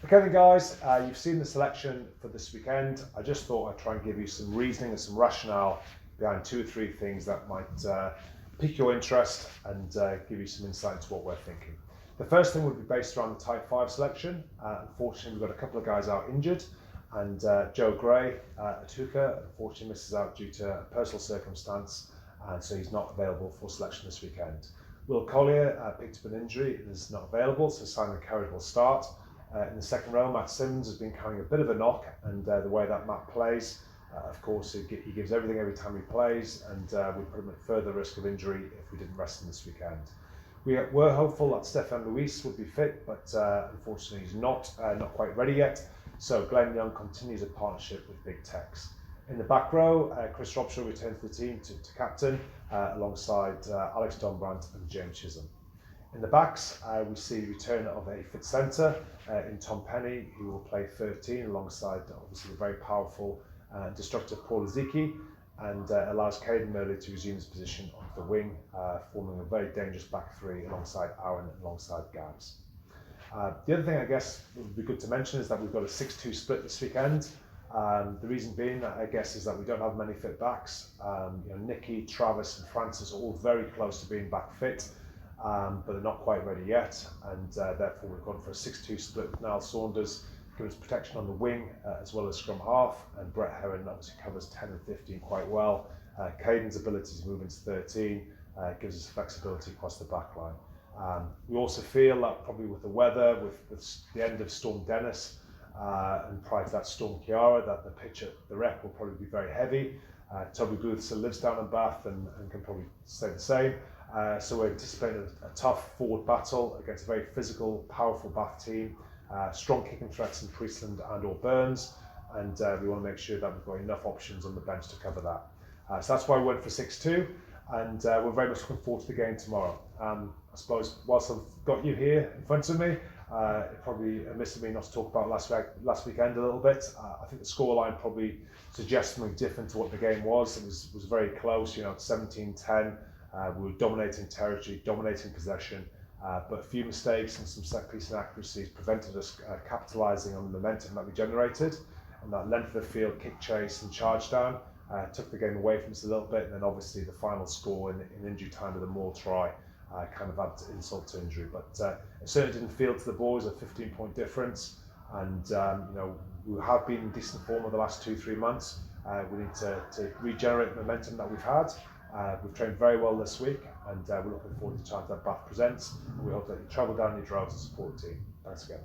Okay then guys, you've seen the selection for this weekend. I just thought I'd try and give you some reasoning and some rationale behind 2 or 3 things that might pique your interest and give you some insight into what we're thinking. The first thing would be based around the Type 5 selection. Unfortunately, we've got a couple of guys out injured, and Joe Gray, Atuka, unfortunately misses out due to a personal circumstance, and so he's not available for selection this weekend. Will Collier picked up an injury and is not available, so Simon Carrick will start. In the second row, Matt Simmons has been carrying a bit of a knock, and the way that Matt plays, of course, he gives everything every time he plays, and we put him at further risk of injury if we didn't rest him this weekend. We were hopeful that Stefan Luis would be fit, but unfortunately he's not quite ready yet. So Glenn Young continues a partnership with Big Tex. In the back row, Chris Robshaw returns to the team to captain, alongside Alex Donbrandt and James Chisholm. In the backs, we see the return of a fit centre in Tom Penny, who will play 13 alongside obviously the very powerful and destructive Paul Aziki, and allows Caden Murley to resume his position on the wing, forming a very dangerous back three alongside Aaron and alongside Gabs. The other thing I guess would be good to mention is that we've got a 6-2 split this weekend. The reason being, I guess, is that we don't have many fit backs. Nicky, Travis and Francis are all very close to being back fit, but they're not quite ready yet, and therefore we've gone for a 6-2 split with Niall Saunders giving us protection on the wing as well as scrum half, and Brett Heron obviously covers 10 and 15 quite well. Caden's ability to move into 13 gives us flexibility across the back line. We also feel that probably with the weather, with the end of Storm Dennis, and prior to that Storm Kiara, that the pitch at the Rec will probably be very heavy. Toby Booth still lives down in Bath and can probably say the same. So we're anticipating a tough forward battle against a very physical, powerful Bath team. Strong kicking threats in Priestland and or Burns, and we want to make sure that we've got enough options on the bench to cover that. So that's why we went for 6-2, and we're very much looking forward to the game tomorrow. I suppose whilst I've got you here in front of me, it probably amiss of me not to talk about last weekend a little bit. I think the scoreline probably suggests something different to what the game was. It was very close, 17-10. We were dominating territory, dominating possession, but a few mistakes and some set-piece inaccuracies prevented us capitalising on the momentum that we generated, and that length of the field, kick chase and charge down took the game away from us a little bit, and then obviously the final score in injury time with a Moore try kind of added insult to injury. But it certainly didn't feel to the boys a 15-point difference, and we have been in decent form over the last 2-3 months. We need to regenerate the momentum that we've had. We've trained very well this week, and we're looking forward to the chance that Bath presents, and we hope that you travel down your drive to support the team. Thanks again.